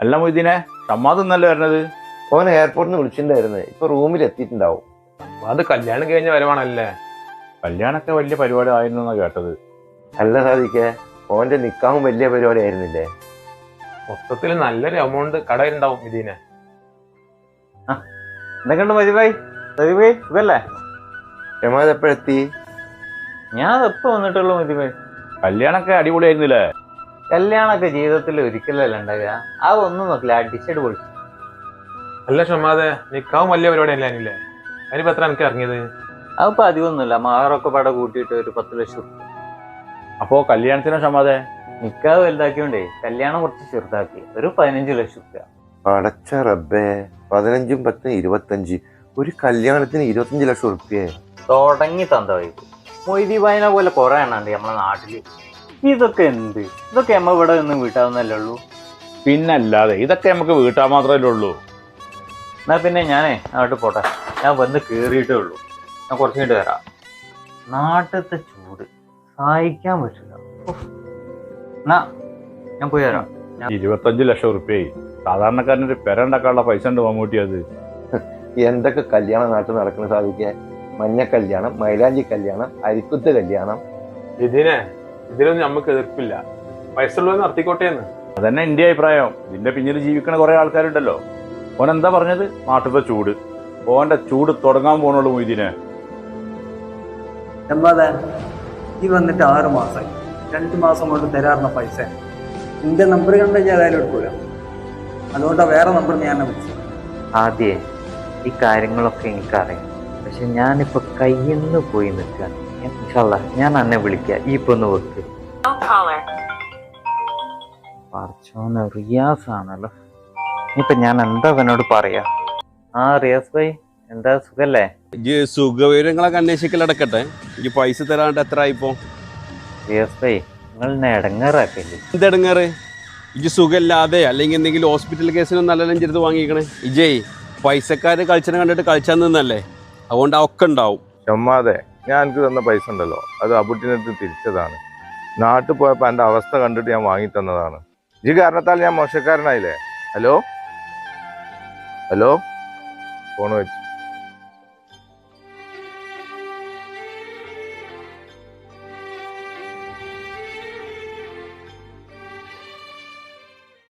അല്ല മൊയ്തീനെ, ഷമ്മാദ് ഇന്നല്ലേ വരണത്? ഓൻ എയർപോർട്ടിൽ നിന്ന് വിളിച്ചിട്ടുണ്ടായിരുന്നു. ഇപ്പൊ റൂമിൽ എത്തിയിട്ടുണ്ടാവും. അത് കല്യാണം കഴിഞ്ഞ വരവാണല്ലേ? കല്യാണൊക്കെ വലിയ പരിപാടി ആയിരുന്നു എന്നാ കേട്ടത്. അല്ല സാധിക്കേ, ഓന്റെ നിക്കാഹും വലിയ പരിപാടി ആയിരുന്നില്ലേ? മൊത്തത്തിൽ നല്ലൊരു എമൗണ്ട് കടയിലുണ്ടാവും ഇതിനെ. എന്തൊക്കെയുണ്ട് മതിഭായി? മതിഭായി ഇതല്ലേ? ഷമാദ് എപ്പോഴെത്തി? ഞാൻ എപ്പോ വന്നിട്ടുള്ളൂ മതിഭായി. കല്യാണൊക്കെ അടിപൊളിയായിരുന്നില്ലേ? കല്യാണൊക്കെ ജീവിതത്തിൽ ഒരിക്കലല്ല ഉണ്ടാകുക. ആ ഒന്നും നോക്കില്ല, അടിച്ചടി പൊളിച്ചു. അല്ല ഷമ്മാദെ, നിക്കാവും വലിയ പരിപാടി അല്ലേ? അതിനിപ്പോ എത്ര എനിക്ക് ഇറങ്ങിയത്? അതിപ്പോ അധികമൊന്നുമില്ല, മഹറൊക്കെ പട കൂട്ടിയിട്ട് ഒരു 10 ലക്ഷം റുപ്യ. അപ്പോ കല്യാണത്തിനോ ഷമ്മാദെ? നിക്കാഹ് വലുതാക്കിയോണ്ടേ കല്യാണം കുറച്ച് ചെറുതാക്കി, ഒരു 15 ലക്ഷം റുപ്യ. അടച്ച റബ്ബേ, 15ഉം 10ഉം 25. ഒരു കല്യാണത്തിന് 25 ലക്ഷം ഉറുപ്പ്യേ? തുടങ്ങി തന്ത വൈകി. മൊയ്തീബായിനെ പോലെ കുറെ എണ്ണുണ്ട് നമ്മളെ നാട്ടില്. ഇതൊക്കെ എന്ത്? ഇതൊക്കെ നമ്മ ഇവിടെ നിന്ന് വീട്ടാവുന്നല്ലേ ഉള്ളൂ. പിന്നല്ലാതെ ഇതൊക്കെ നമുക്ക് വീട്ടാൻ മാത്രമല്ലേ ഉള്ളൂ. എന്നാ പിന്നെ ഞാനേ അങ്ങോട്ട് പോട്ടെ. ഞാൻ വന്ന് കേറിയിട്ടേ ഉള്ളൂ. ഞാൻ കുറച്ച് കഴിഞ്ഞിട്ട് വരാം. നാട്ടിലത്തെ ചൂട് സഹിക്കാൻ പറ്റില്ല. എന്നാ ഞാൻ പോയി തരാം. 25 ലക്ഷം ഉറുപ്പ്യായി. സാധാരണക്കാരനൊരു പെര ഉണ്ടാക്കാനുള്ള പൈസ ഉണ്ട് മമ്മൂട്ടി. അത് എന്തൊക്കെ കല്യാണം നാട്ടിൽ നടക്കുന്ന സാധിക്കേ? മഞ്ഞ കല്യാണം, മൈലാഞ്ചി കല്യാണം, അരിക്കുത്ത് കല്യാണം. ഇതിലൊന്നും നമുക്ക് എതിർപ്പില്ല. പൈസ ഉള്ളത് നടത്തിക്കോട്ടേന്ന്. അതന്നെ എന്റെ അഭിപ്രായം. ഇതിന്റെ പിന്നിൽ ജീവിക്കണ കുറെ ആൾക്കാരുണ്ടല്ലോ. ഓൻ എന്താ പറഞ്ഞത്? നാട്ടിലത്തെ ചൂട്. ഓന്റെ ചൂട് തുടങ്ങാൻ പോണുള്ളൂ മൊയ്തീനെ. ഈ വന്നിട്ട് 6 മാസമായി. 2 മാസം കൊണ്ട് തരാറുന്ന പൈസ എന്റെ നമ്പർ കണ്ട ഞാൻ ഏതായാലും എടുക്കൂല. അതുകൊണ്ടാണ് വേറെ നമ്പർ ഞാൻ വിളിച്ചത്. ആദ്യേ ഈ കാര്യങ്ങളൊക്കെ എനിക്കറിയാം. പക്ഷെ ഞാനിപ്പോ കയ്യിന്ന് പോയി നിൽക്കാൻ. ഇൻഷാല്ലാ ഞാൻ അന്നെ വിളിക്കാം. ഈ ഇപ്പൊ ഒന്ന് വെക്ക്. പറച്ചോന് റിയാസ് ആണല്ലോ. ഇനിയിപ്പൊ ഞാൻ എന്താ അവനോട് പറയാ? റിയാസ് ഭായി, എന്താ സുഖല്ലേ? സുഖവിവരങ്ങളൊക്കെ അന്വേഷിക്കലടക്കട്ടെ. ഈ പൈസ തരാണ്ട് എത്ര ആയിപ്പോ? റിയാസ് ഭായി, നിങ്ങൾ എന്നെ ഇടങ്ങേറാക്കല്ലേ. എന്തെടങ്ങാറ്? ഇജ് സുഖമില്ലാതെ അല്ലെങ്കിൽ എന്തെങ്കിലും ഹോസ്പിറ്റൽ കേസിനും നല്ല ചെറുത് വാങ്ങിക്കണേ. ഇജയ് പൈസക്കാര് കളിച്ചനെ കണ്ടിട്ട് കളിച്ചാൽ നിന്നല്ലേ, അതുകൊണ്ട് ഒക്കെ ഉണ്ടാവും. ഷമ്മാദെ, ഞാൻ എനിക്ക് തന്ന പൈസ ഉണ്ടല്ലോ, അത് അബുട്ടിനടുത്ത് തിരിച്ചതാണ്. നാട്ടിൽ പോയപ്പോൾ എൻ്റെ അവസ്ഥ കണ്ടിട്ട് ഞാൻ വാങ്ങി തന്നതാണ്. ഈ കാരണത്താൽ ഞാൻ മോശക്കാരനായില്ലേ? ഹലോ ഫോൺ വെച്ചു.